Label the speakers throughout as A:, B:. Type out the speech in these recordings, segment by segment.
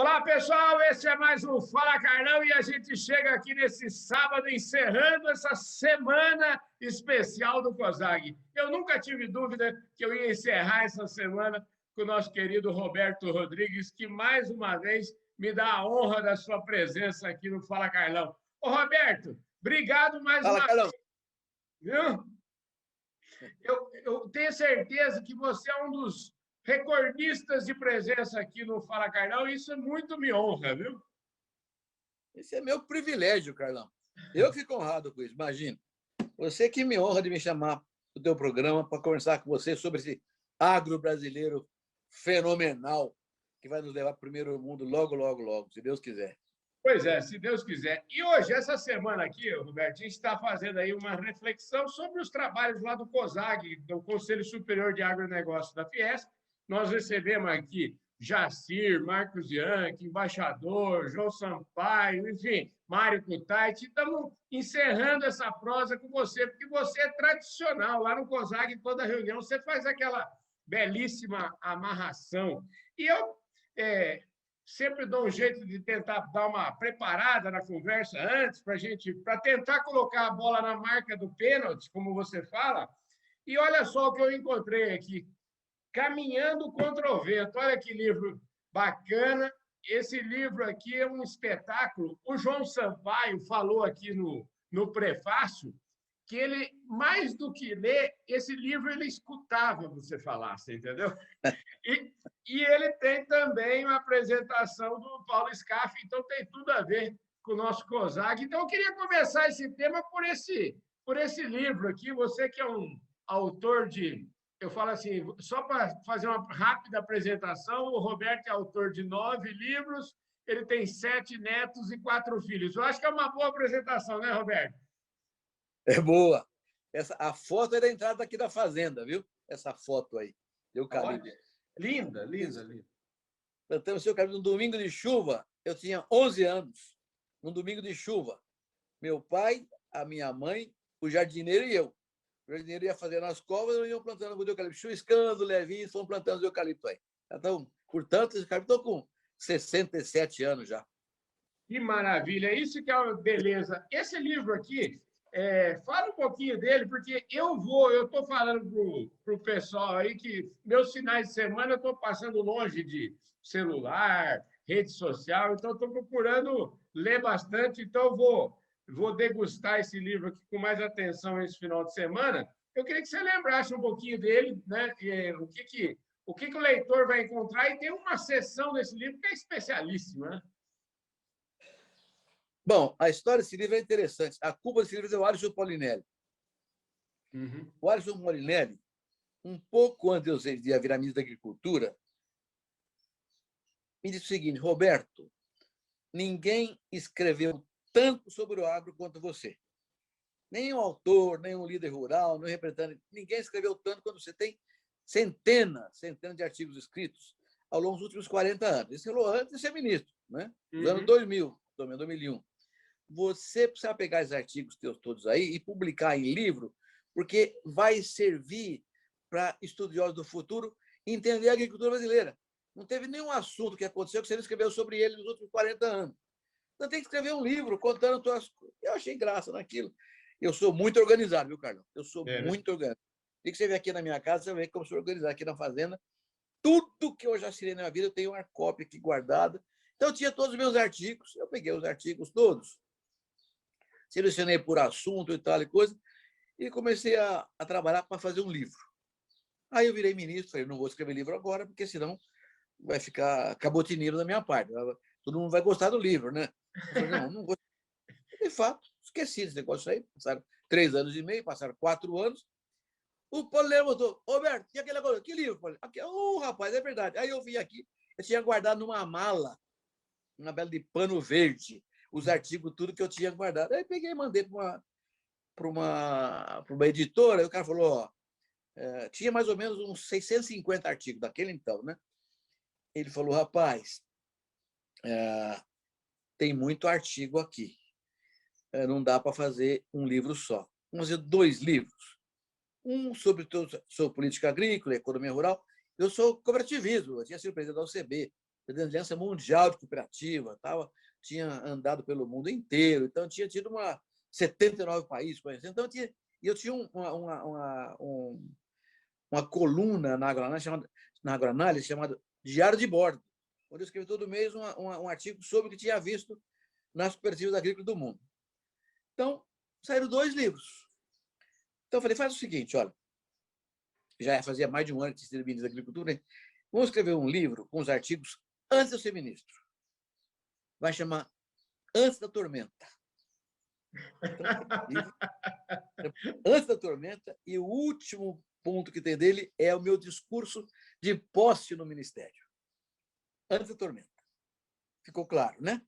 A: Olá, pessoal, esse é mais um Fala Carlão e a gente chega aqui nesse sábado encerrando essa semana especial do COSAG. Eu nunca tive dúvida que eu ia encerrar essa semana com o nosso querido Roberto Rodrigues, que mais uma vez me dá a honra da sua presença aqui no Fala Carlão. Ô, Roberto, obrigado mais
B: Fala,
A: uma
B: Carlão.
A: vez. Viu? Eu tenho certeza que você é um dos recordistas de presença aqui no Fala Carlão, e isso muito me honra, viu?
B: Esse é meu privilégio, Carlão. Eu fico honrado com isso, imagina. Você que me honra de me chamar para o teu programa para conversar com você sobre esse agro brasileiro fenomenal que vai nos levar para o primeiro mundo logo, logo, logo, se Deus quiser.
A: Pois é, se Deus quiser. E hoje, essa semana aqui, Roberto, a gente está fazendo aí uma reflexão sobre os trabalhos lá do COSAG, do Conselho Superior de Agronegócio da Fiesp. Nós recebemos aqui Jacir, Marcos Bianchi, embaixador, João Sampaio, enfim, Mário Kutaiti. Estamos encerrando essa prosa com você, porque você é tradicional. Lá no COSAG, em toda reunião, você faz aquela belíssima amarração. E eu sempre dou um jeito de tentar dar uma preparada na conversa antes, para tentar colocar a bola na marca do pênalti, como você fala. E olha só o que eu encontrei aqui. Caminhando contra o Vento. Olha que livro bacana. Esse livro aqui é um espetáculo. O João Sampaio falou aqui no prefácio que ele, mais do que ler, esse livro ele escutava você falar, você entendeu? E ele tem também uma apresentação do Paulo Scaff, então tem tudo a ver com o nosso COSAG. Então, eu queria começar esse tema por esse livro aqui. Você que é um autor de... Eu falo assim, só para fazer uma rápida apresentação, o Roberto é autor de 9 livros, ele tem 7 netos e 4 filhos. Eu acho que é uma boa apresentação, né, Roberto?
B: É boa. A foto é da entrada aqui da fazenda, viu? Essa foto aí.
A: Eucalipto. Linda, linda, linda.
B: Plantamos eucalipto num domingo de chuva. Eu tinha 11 anos. Num domingo de chuva. Meu pai, a minha mãe, o jardineiro e eu. O jardineiro ia fazer nas covas, eu ia plantando o eucalipto. Chuiscando, levinho, fomos plantando os eucalipto aí. Então, portanto, os eucalipto estão com 67 anos já.
A: Que maravilha! Isso que é uma beleza. Esse livro aqui, fala um pouquinho dele, porque eu estou falando para o pessoal aí que meus finais de semana eu estou passando longe de celular, rede social, então estou procurando ler bastante, então eu vou degustar esse livro aqui com mais atenção esse final de semana. Eu queria que você lembrasse um pouquinho dele, né? O que o leitor vai encontrar, e tem uma seção desse livro que é especialíssima, né?
B: Bom, a história desse livro é interessante. A culpa desse livro é o Alisson Polinelli.
A: Uhum.
B: O Alisson Polinelli, um pouco antes de eu virar ministro da Agricultura, me disse o seguinte: Roberto, ninguém escreveu tanto sobre o agro quanto você. Nem um autor, nem um líder rural, nem um representante, ninguém escreveu tanto quanto você. Tem centenas de artigos escritos ao longo dos últimos 40 anos. Isso falou antes de ser ministro, né? Nos anos 2000, 2001. Você precisa pegar esses artigos teus todos aí e publicar em livro, porque vai servir para estudiosos do futuro entender a agricultura brasileira. Não teve nenhum assunto que aconteceu que você não escreveu sobre ele nos últimos 40 anos. Então, tem que escrever um livro contando tuas coisas. Eu achei graça naquilo. Eu sou muito organizado, viu, Carlão? Eu sou muito organizado. E que você vê aqui na minha casa, você vê como sou organizado aqui na fazenda. Tudo que eu já assinei na minha vida, eu tenho uma cópia aqui guardada. Então, eu tinha todos os meus artigos. Eu peguei os artigos todos, selecionei por assunto e tal e coisa, e comecei a trabalhar para fazer um livro. Aí eu virei ministro, falei, não vou escrever livro agora, porque senão vai ficar cabotineiro da minha parte. Todo mundo vai gostar do livro, né? Eu falei, não vou. De fato, esqueci desse negócio aí. Passaram 3 anos e meio, passaram 4 anos. O Paulo levantou: Roberto, e aquele negócio? Que livro? Aqui, rapaz, é verdade. Aí eu vim aqui, eu tinha guardado numa mala, uma bela de pano verde, os artigos, tudo que eu tinha guardado. Aí peguei e mandei para uma editora, e o cara falou, tinha mais ou menos uns 650 artigos daquele então, né? Ele falou, rapaz, tem muito artigo aqui. Não dá para fazer um livro só. Vamos fazer 2 livros. Um sobre política agrícola, economia rural. Eu sou cooperativismo, eu tinha sido presidente da UCB, Presidente da Aliança Mundial de Cooperativa, tinha andado pelo mundo inteiro, então tinha tido 79 países conhecendo. Então, eu tinha uma coluna na Agroanálise chamada Diário de Bordo, onde eu escrevi todo mês um artigo sobre o que tinha visto nas cooperativas agrícolas do mundo. Então, saíram 2 livros. Então, eu falei, faz o seguinte, olha, já fazia mais de um ano que tinha sido ministro da Agricultura, né? Vamos escrever um livro com os artigos antes de eu ser ministro. Vai chamar Antes da Tormenta. Então, livro, Antes da Tormenta, e o último ponto que tem dele é o meu discurso de posse no ministério. Antes da Tormenta. Ficou claro, né?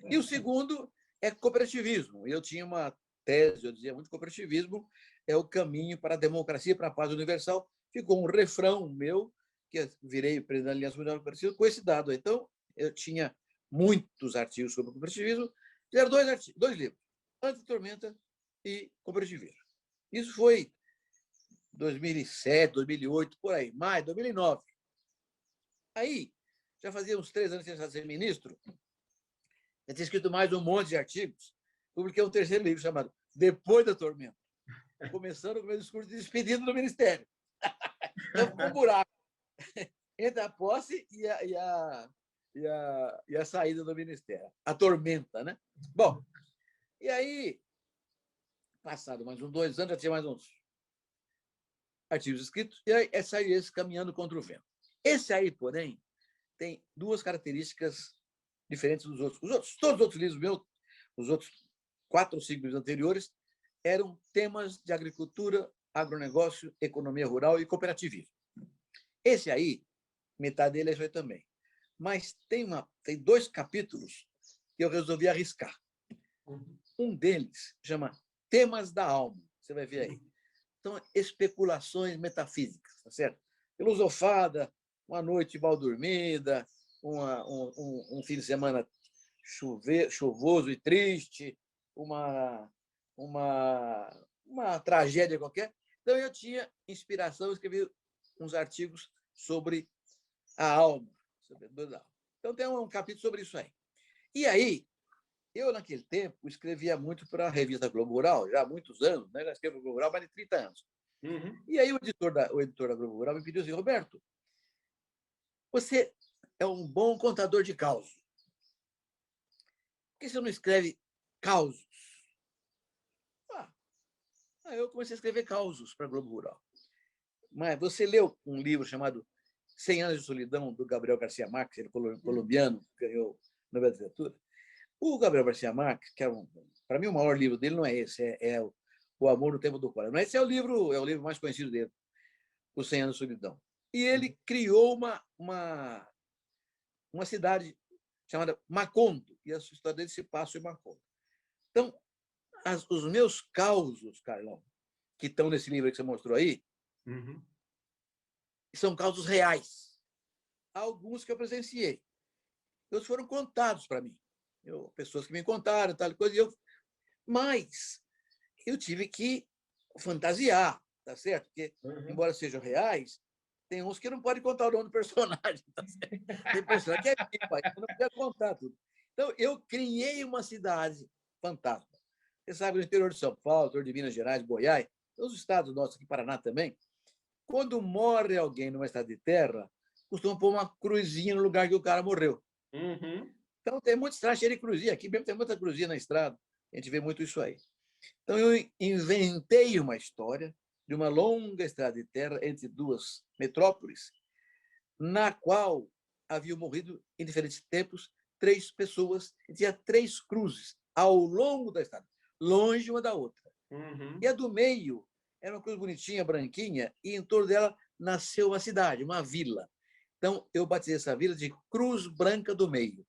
B: E o segundo é cooperativismo. Eu tinha uma tese, eu dizia muito, cooperativismo é o caminho para a democracia, para a paz universal. Ficou um refrão meu, que virei presidente da Aliança Mundial do Cooperativismo, com esse dado. Então, eu tinha muitos artigos sobre cooperativismo. Fizeram 2 livros, Antes da Tormenta e Cooperativismo. Isso foi 2007, 2008, por aí, mais 2009. Aí, já fazia uns 3 anos que eu tinha sido ministro, eu tinha escrito mais um monte de artigos, publiquei um 3º livro chamado Depois da Tormenta, começando com o meu discurso de despedida do Ministério. Então, ficou um buraco entre a posse e a saída do Ministério. A tormenta, né? Bom, e aí, passado mais uns 2 anos, já tinha mais uns artigos escritos, e aí saiu esse Caminhando contra o Vento. Esse aí, porém, tem 2 características diferentes dos outros. Todos os outros livros meus, os outros 4 ou 5 livros anteriores, eram temas de agricultura, agronegócio, economia rural e cooperativismo. Esse aí, metade dele é isso aí também. Mas tem 2 capítulos que eu resolvi arriscar. Um deles chama Temas da Alma. Você vai ver aí. Então, especulações metafísicas, tá certo? Filosofada, uma noite mal dormida, um fim de semana chuvoso e triste, uma tragédia qualquer. Então, eu tinha inspiração, eu escrevi uns artigos sobre a alma. Então, tem um capítulo sobre isso aí. E aí, eu, naquele tempo, escrevia muito para a revista Globo Rural, já há muitos anos, né? Já escrevo Globo Rural há mais de 30 anos. Uhum. E aí, o editor da Globo Rural me pediu assim, Roberto, você é um bom contador de causos. Por que você não escreve causos? Aí eu comecei a escrever causos para a Globo Rural. Mas você leu um livro chamado 100 Anos de Solidão, do Gabriel Garcia Marques, ele é colombiano, ganhou Nobel de Literatura. O Gabriel Garcia Marques, que para mim o maior livro dele não é esse, é O Amor no Tempo do Cólera. Mas esse é o livro mais conhecido dele, Os 100 Anos de Solidão. E ele criou uma cidade chamada Macondo, e a história dele se passa em Macondo. Então, os meus causos, Carlão, que estão nesse livro que você mostrou aí, são causos reais. Alguns que eu presenciei. Outros foram contados para mim. Pessoas que me contaram, tal coisa. Mas eu tive que fantasiar, tá certo? Porque, embora sejam reais, tem uns que não podem contar o nome do personagem. Tá certo? Tem personagem que é vivo, eu não podia contar tudo. Então, eu criei uma cidade fantasma. Você sabe, no interior de São Paulo, interior de Minas Gerais, Goiás, os estados nossos aqui, Paraná também, quando morre alguém numa estrada de terra, costumam pôr uma cruzinha no lugar que o cara morreu. Então, tem muita estrada cheia de cruzinha. Aqui mesmo tem muita cruzinha na estrada. A gente vê muito isso aí. Então, eu inventei uma história de uma longa estrada de terra entre 2 metrópoles, na qual haviam morrido, em diferentes tempos, 3 pessoas, e tinha 3 cruzes ao longo da estrada, longe uma da outra. E a do meio era uma cruz bonitinha, branquinha, e em torno dela nasceu uma cidade, uma vila. Então, eu batizei essa vila de Cruz Branca do Meio.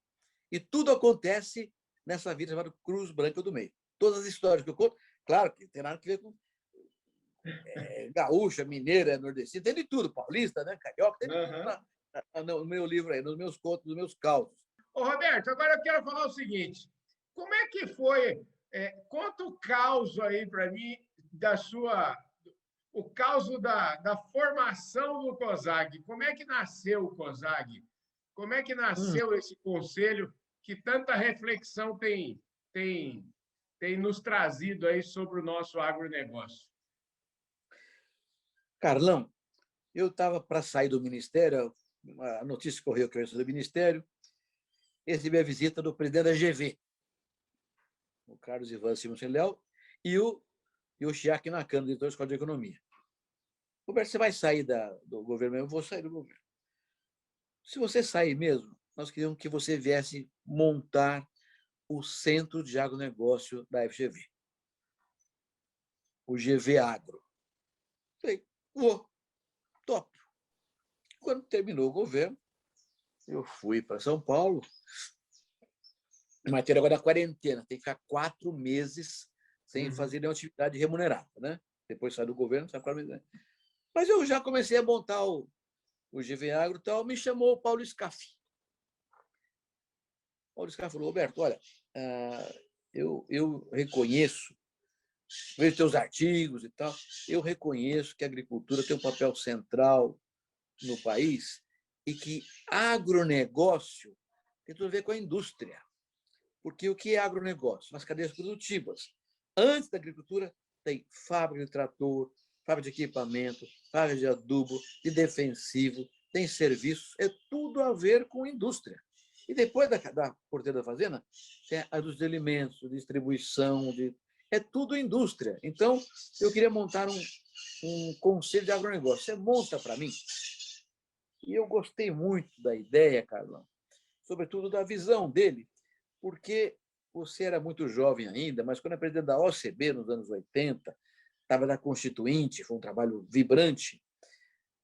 B: E tudo acontece nessa vila chamada Cruz Branca do Meio. Todas as histórias que eu conto, claro que tem nada a ver com gaúcha, mineira, nordestina, tem de tudo, paulista, né? Carioca, tem de tudo no meu livro aí, nos meus contos, nos meus causos.
A: Ô, Roberto, agora eu quero falar o seguinte: como é que foi? Conta o caos aí para mim o caos da formação do COSAG. Como é que nasceu o COSAG? Como é que nasceu esse conselho que tanta reflexão tem nos trazido aí sobre o nosso agronegócio?
B: Carlão, eu estava para sair do Ministério, a notícia correu que eu ia sair do Ministério, recebi a visita do presidente da GV, o Carlos Ivan Simões Leal, e o Yoshiaki Nakano, diretor da Escola de Economia. Roberto, você vai sair do governo mesmo? Eu vou sair do governo. Se você sair mesmo, nós queríamos que você viesse montar o Centro de Agronegócio da FGV, o GV Agro. Falei, vou, top. Quando terminou o governo, eu fui para São Paulo, matéria agora da quarentena, tem que ficar 4 meses sem fazer nenhuma atividade remunerada, né? Depois sai do governo, sai 4 meses. Mas eu já comecei a montar o GV Agro e tal, me chamou o Paulo Scaff. Paulo Scaff falou, Roberto, olha, eu reconheço, vejo teus artigos e tal, eu reconheço que a agricultura tem um papel central no país e que agronegócio tem tudo a ver com a indústria. Porque o que é agronegócio? As cadeias produtivas. Antes da agricultura, tem fábrica de trator, fábrica de equipamento, fábrica de adubo, de defensivo, tem serviços, é tudo a ver com indústria. E depois da porteira da fazenda, tem a indústria de alimentos, de distribuição, é tudo indústria. Então, eu queria montar um conselho de agronegócio. Você monta para mim? E eu gostei muito da ideia, Carlão, sobretudo da visão dele, porque você era muito jovem ainda, mas quando é presidente da OCB, nos anos 80, estava na Constituinte, foi um trabalho vibrante,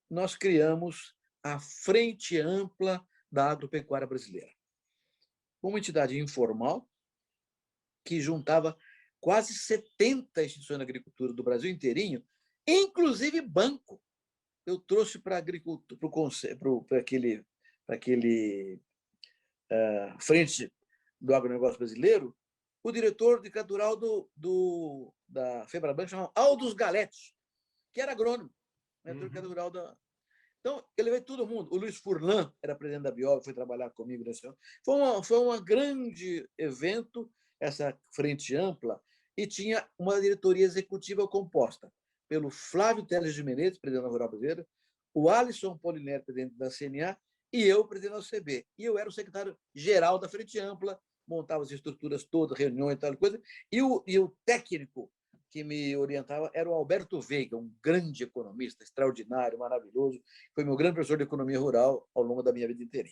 B: nós criamos a Frente Ampla da Agropecuária Brasileira, uma entidade informal que juntava quase 70 instituições da agricultura do Brasil inteirinho, inclusive banco. Eu trouxe para aquele Frente do Agronegócio Brasileiro o diretor de cultural da Febraban, chamado Aldous Galete, que era agrônomo, diretor cultural da... Então, ele veio todo mundo. O Luiz Furlan era presidente da Biol, foi trabalhar comigo nesse ano. Foi um grande evento, essa frente ampla, e tinha uma diretoria executiva composta pelo Flávio Teles de Menezes, presidente da Rural Brasileira, o Alisson Polinério, presidente da CNA, e eu, presidente da OCB. E eu era o secretário-geral da Frente Ampla, montava as estruturas todas, reuniões e tal coisa, e o técnico que me orientava era o Alberto Veiga, um grande economista, extraordinário, maravilhoso, foi meu grande professor de economia rural ao longo da minha vida inteira.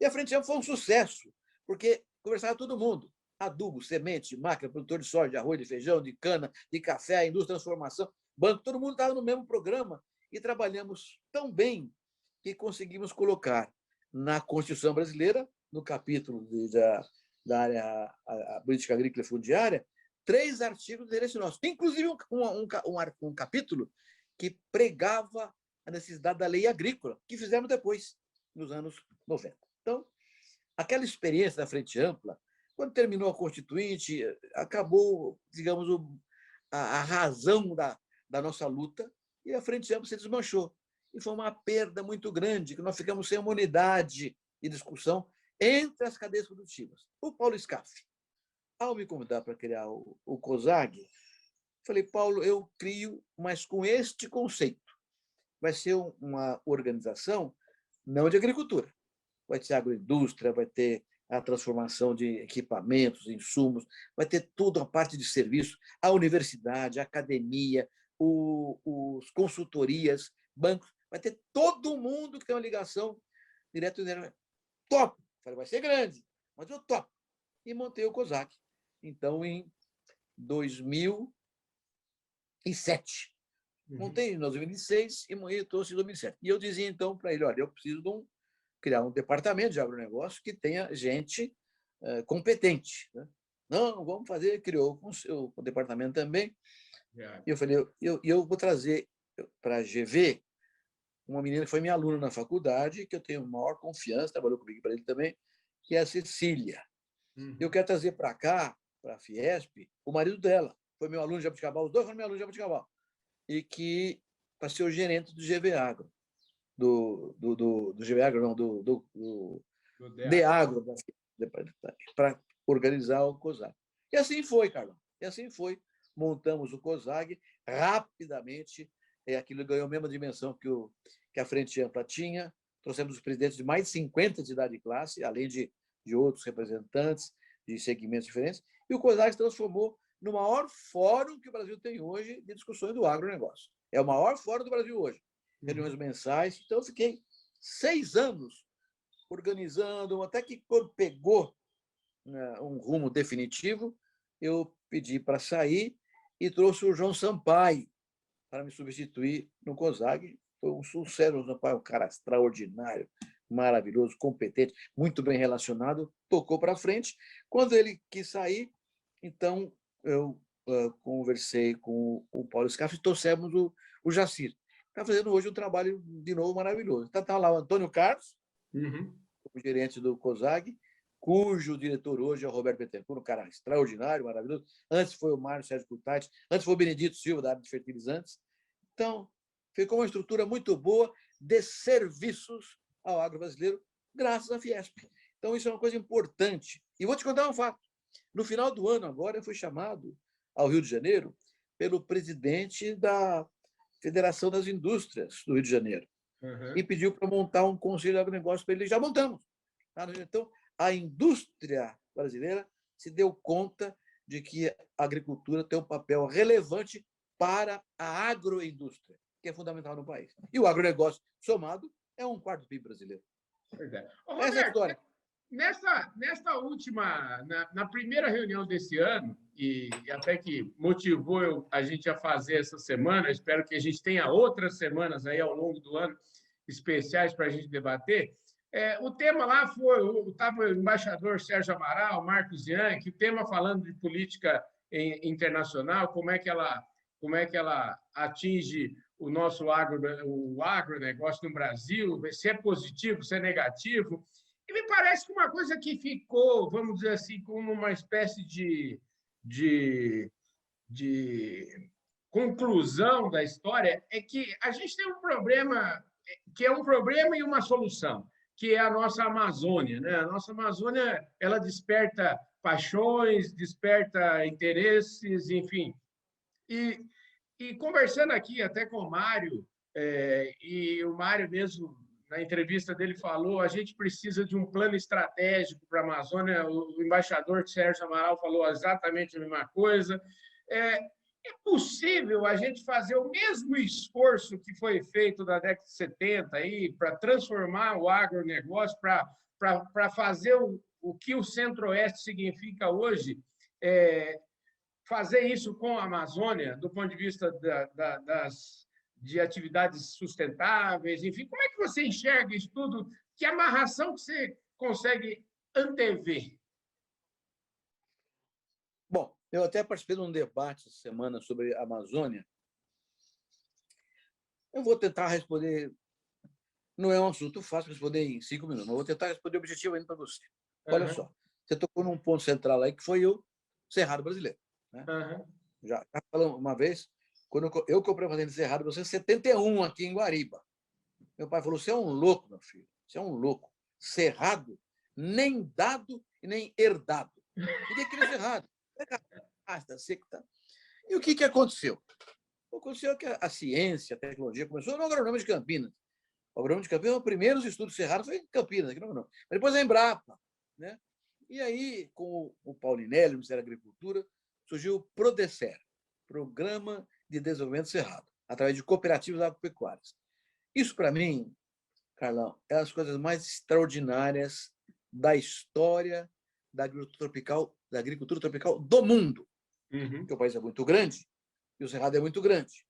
B: E a Frente Ampla foi um sucesso, porque conversava todo mundo, adubo, semente, máquina, produtor de soja, de arroz, de feijão, de cana, de café, indústria de transformação, banco, todo mundo estava no mesmo programa e trabalhamos tão bem que conseguimos colocar na Constituição Brasileira, no capítulo da área a política agrícola e fundiária, 3 artigos de interesse nosso, inclusive um capítulo que pregava a necessidade da lei agrícola, que fizemos depois, nos anos 90. Então, aquela experiência da Frente Ampla, quando terminou a Constituinte, acabou, digamos, a razão da nossa luta, e a Frente Ampla se desmanchou. E foi uma perda muito grande, que nós ficamos sem uma unidade de discussão entre as cadeias produtivas. O Paulo Scaff, ao me convidar para criar o COSAG, falei, Paulo, eu crio, mas com este conceito. Vai ser uma organização não de agricultura, vai ter agroindústria, vai ter a transformação de equipamentos, insumos, vai ter toda a parte de serviço, a universidade, a academia, os consultorias, bancos, vai ter todo mundo que tem uma ligação direta e indireta. Top! Falei, vai ser grande, mas eu topo. E montei o COSAG. Então, em 2007. Montei em 2006 e trouxe em 2007. E eu dizia, então, para ele, olha, eu preciso criar um departamento de agronegócio que tenha gente competente. Né? Não, vamos fazer, criou o departamento também. E eu falei, eu vou trazer para a GV uma menina que foi minha aluna na faculdade, que eu tenho maior confiança, trabalhou comigo para ele também, que é a Cecília. Eu quero trazer para cá, para a Fiesp, o marido dela. Foi meu aluno de Jabuticabal, os dois foram meus alunos de Jabuticabal. E que para ser o gerente do GV Agro. do GEAGRO, não,
A: Do
B: DEAGRO, para organizar o COSAG. E assim foi, Carlão. E assim foi. Montamos o COSAG rapidamente. Aquilo ganhou a mesma dimensão que a Frente Ampla tinha. Trouxemos os presidentes de mais de 50 entidades de classe, além de outros representantes de segmentos diferentes. E o COSAG se transformou no maior fórum que o Brasil tem hoje de discussões do agronegócio. É o maior fórum do Brasil hoje. Reuniões mensais. Então, eu fiquei 6 anos organizando, até que quando pegou um rumo definitivo, eu pedi para sair e trouxe o João Sampaio para me substituir no COSAG. Foi um sucesso. O João Sampaio é um cara extraordinário, maravilhoso, competente, muito bem relacionado, tocou para frente. Quando ele quis sair, então eu conversei com o Paulo Scaff e trouxemos o Jacir. Está fazendo hoje um trabalho, de novo, maravilhoso. Está lá o Antônio Carlos, o gerente do COSAG, cujo diretor hoje é o Roberto Bettencourt, um cara extraordinário, maravilhoso. Antes foi o Mário Sérgio Cutati, antes foi o Benedito Silva, da área de fertilizantes. Então, ficou uma estrutura muito boa de serviços ao agro brasileiro, graças à Fiesp. Então, isso é uma coisa importante. E vou te contar um fato. No final do ano, agora, eu fui chamado ao Rio de Janeiro pelo presidente da Federação das Indústrias do Rio de Janeiro e pediu para montar um conselho de agronegócio para ele. Já montamos. Então, a indústria brasileira se deu conta de que a agricultura tem um papel relevante para a agroindústria, que é fundamental no país. E o agronegócio somado é 1/4 do PIB brasileiro.
A: Pois é.
B: Ô, Roberto, essa é a história.
A: Nesta última, na primeira reunião desse ano, e até que motivou a gente a fazer essa semana, espero que a gente tenha outras semanas aí ao longo do ano especiais para a gente debater. O tema lá estava o embaixador Sérgio Amaral, Marcos Bianchi, o tema falando de política internacional, como é que ela atinge o nosso agronegócio no Brasil, se é positivo, se é negativo. E me parece que uma coisa que ficou, vamos dizer assim, como uma espécie de conclusão da história é que a gente tem um problema, que é um problema e uma solução, que é a nossa Amazônia, né? A nossa Amazônia, ela desperta paixões, desperta interesses, enfim. E conversando aqui até com o Mário, e o Mário mesmo, na entrevista dele, falou a gente precisa de um plano estratégico para a Amazônia, o embaixador Sérgio Amaral falou exatamente a mesma coisa. É possível a gente fazer o mesmo esforço que foi feito na década de 70 para transformar o agronegócio, para fazer o que o Centro-Oeste significa hoje, fazer isso com a Amazônia, do ponto de vista de atividades sustentáveis, enfim, como é que você enxerga isso tudo? Que amarração que você consegue antever?
B: Bom, eu até participei de um debate essa semana sobre a Amazônia. Eu vou tentar responder. Não é um assunto fácil responder em 5 minutos, mas vou tentar responder objetivamente para você. Olha só, você tocou num ponto central aí, que foi o Cerrado brasileiro. Né? Já falamos uma vez, quando eu comprei a fazenda de Cerrado, você 71 aqui em Guariba. Meu pai falou: você é um louco, meu filho, você é um louco. Cerrado, nem dado e nem herdado. Ninguém queria Cerrado. E o que aconteceu? Aconteceu que a ciência, a tecnologia começou no agronômico de Campinas. O agronômico de Campinas, os primeiros estudos Cerrado foi em Campinas, aqui no agronômico. Mas depois a Embrapa. Né? E aí, com o Paulinelli, o Ministério da Agricultura, surgiu o PRODECER, Programa de Desenvolvimento Cerrado, através de cooperativas agropecuárias. Isso, para mim, Carlão, é as coisas mais extraordinárias da história da agricultura tropical do mundo. Porque o país é muito grande e o Cerrado é muito grande.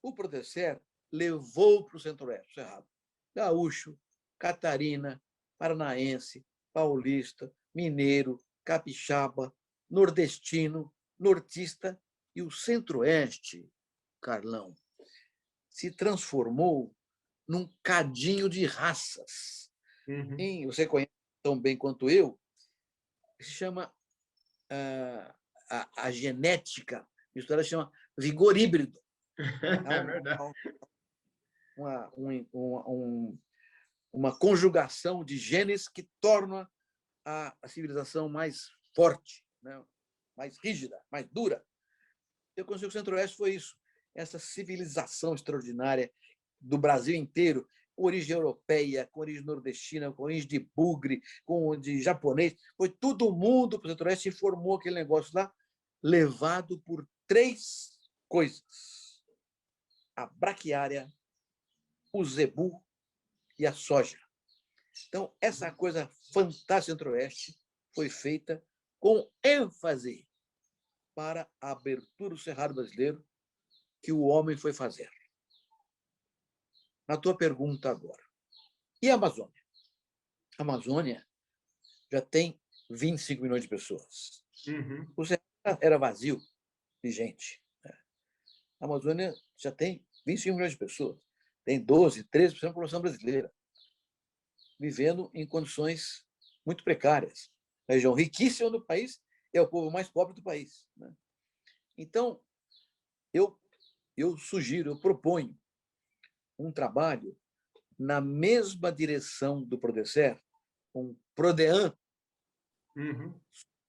B: O PRODECER levou para o Centro-Oeste o Cerrado. Gaúcho, Catarina, Paranaense, Paulista, Mineiro, Capixaba, Nordestino, Nortista e o Centro-Oeste, Carlão, se transformou num cadinho de raças. Você conhece tão bem quanto eu, se chama a genética misturada, se chama vigor híbrido.
A: É verdade.
B: uma conjugação de genes que torna a civilização mais forte, né? Mais rígida, mais dura. Eu consigo que o Centro-Oeste foi isso, essa civilização extraordinária do Brasil inteiro, com origem europeia, com origem nordestina, com origem de bugre, com de japonês. Foi todo mundo para o Centro-Oeste e formou aquele negócio lá, levado por 3 coisas: a braquiária, o zebu e a soja. Então, essa coisa fantástica do Centro-Oeste foi feita com ênfase para a abertura do Cerrado brasileiro que o homem foi fazer. Na tua pergunta agora. E a Amazônia? A Amazônia já tem 25 milhões de pessoas.
A: Uhum.
B: O Cerrado era vazio de gente. A Amazônia já tem 25 milhões de pessoas. Tem 12, 13% da população brasileira, vivendo em condições muito precárias. A região riquíssima do país é o povo mais pobre do país. Então, eu sugiro, eu proponho um trabalho na mesma direção do Prodecer, com Prodean,
A: Uhum.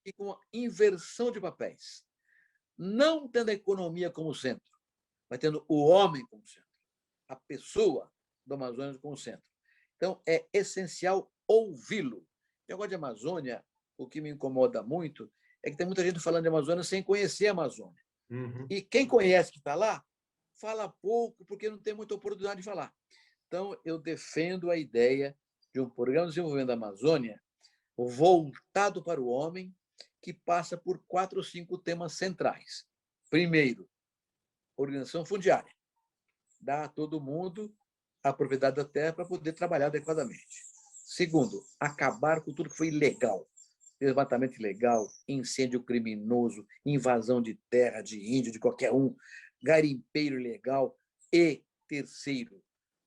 B: e com a inversão de papéis. Não tendo a economia como centro, mas tendo o homem como centro, a pessoa do Amazonas como centro. Então, é essencial ouvi-lo. O negócio de Amazônia, o que me incomoda muito é que tem muita gente falando de Amazônia sem conhecer a Amazônia.
A: Uhum.
B: E quem conhece que está lá, fala pouco, porque não tem muita oportunidade de falar. Então, eu defendo a ideia de um programa de desenvolvimento da Amazônia voltado para o homem, que passa por 4 ou 5 temas centrais. Primeiro, organização fundiária. Dá a todo mundo a propriedade da terra para poder trabalhar adequadamente. Segundo, acabar com tudo que foi ilegal. Desmatamento ilegal, incêndio criminoso, invasão de terra, de índio, de qualquer um, garimpeiro ilegal. E, terceiro,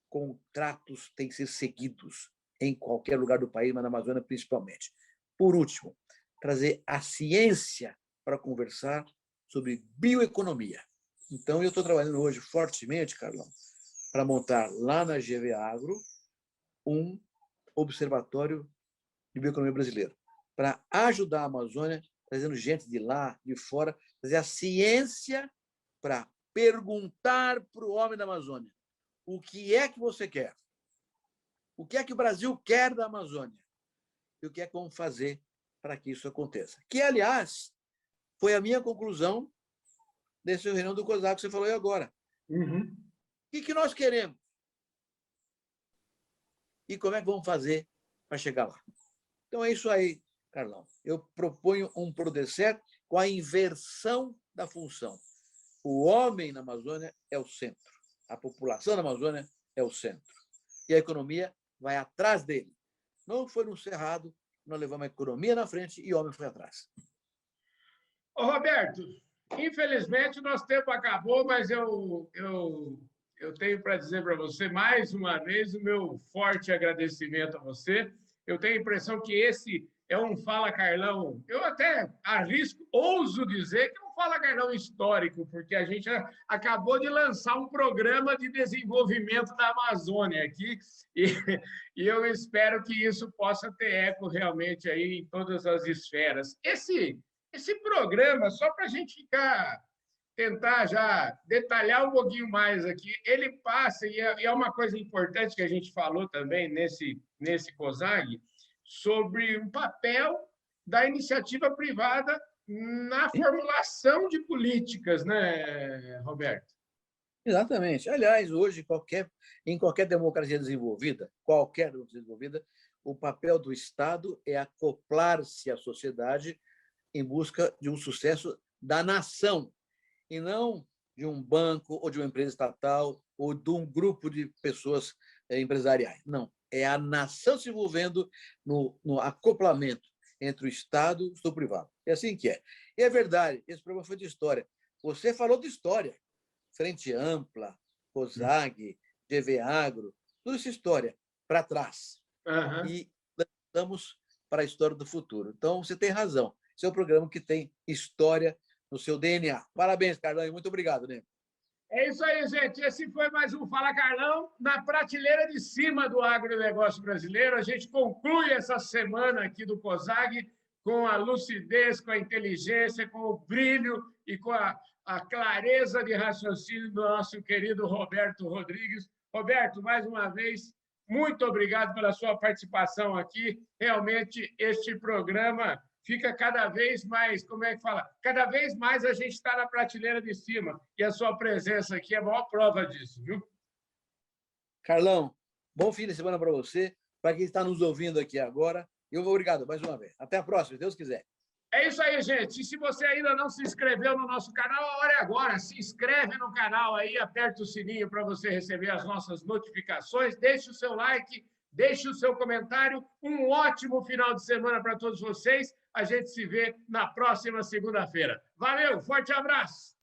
B: contratos têm que ser seguidos em qualquer lugar do país, mas na Amazônia principalmente. Por último, trazer a ciência para conversar sobre bioeconomia. Então, eu estou trabalhando hoje fortemente, Carlão, para montar lá na GV Agro um observatório de bioeconomia brasileiro, para ajudar a Amazônia, trazendo gente de lá, de fora, trazer a ciência para perguntar para o homem da Amazônia: o que é que você quer? O que é que o Brasil quer da Amazônia? E o que é que vamos fazer para que isso aconteça? Que, aliás, foi a minha conclusão desse reunião do COSAC que você falou aí agora.
A: Uhum.
B: O que nós queremos? E como é que vamos fazer para chegar lá? Então, é isso aí, Carlão. Eu proponho um Prodecer com a inversão da função. O homem na Amazônia é o centro. A população da Amazônia é o centro. E a economia vai atrás dele. Não foi no Cerrado, nós levamos a economia na frente e o homem foi atrás.
A: Ô, Roberto, infelizmente o nosso tempo acabou, mas eu tenho para dizer para você, mais uma vez, o meu forte agradecimento a você. Eu tenho a impressão que esse é um Fala Carlão, eu até arrisco, ouso dizer que é um Fala Carlão histórico, porque a gente acabou de lançar um programa de desenvolvimento da Amazônia aqui, e, e eu espero que isso possa ter eco realmente aí em todas as esferas. Esse programa, só para a gente tentar já detalhar um pouquinho mais aqui, ele passa, e é uma coisa importante que a gente falou também nesse COSAG, sobre o papel da iniciativa privada na formulação de políticas, né, Roberto?
B: Exatamente. Aliás, hoje, em qualquer democracia desenvolvida, o papel do Estado é acoplar-se à sociedade em busca de um sucesso da nação, e não de um banco ou de uma empresa estatal ou de um grupo de pessoas empresariais. Não, é a nação se envolvendo no acoplamento entre o Estado e o setor privado. É assim que é. E é verdade, esse programa foi de história. Você falou de história. Frente Ampla, COSAG, GV Agro, tudo isso é história para trás.
A: Uhum.
B: E estamos para a história do futuro. Então, você tem razão. Esse é um programa que tem história no seu DNA. Parabéns, Carlão, e muito obrigado, né?
A: É isso aí, gente. Esse foi mais um Fala Carlão, na prateleira de cima do agronegócio brasileiro. A gente conclui essa semana aqui do COSAG com a lucidez, com a inteligência, com o brilho e com a clareza de raciocínio do nosso querido Roberto Rodrigues. Roberto, mais uma vez, muito obrigado pela sua participação aqui. Realmente, este programa fica cada vez mais, como é que fala? Cada vez mais a gente está na prateleira de cima. E a sua presença aqui é a maior prova disso, viu?
B: Carlão, bom fim de semana para você, para quem está nos ouvindo aqui agora. Eu vou obrigado mais uma vez. Até a próxima, se Deus quiser.
A: É isso aí, gente. E se você ainda não se inscreveu no nosso canal, a hora é agora. Se inscreve no canal aí, aperta o sininho para você receber as nossas notificações. Deixe o seu like, deixe o seu comentário. Um ótimo final de semana para todos vocês. A gente se vê na próxima segunda-feira. Valeu, forte abraço!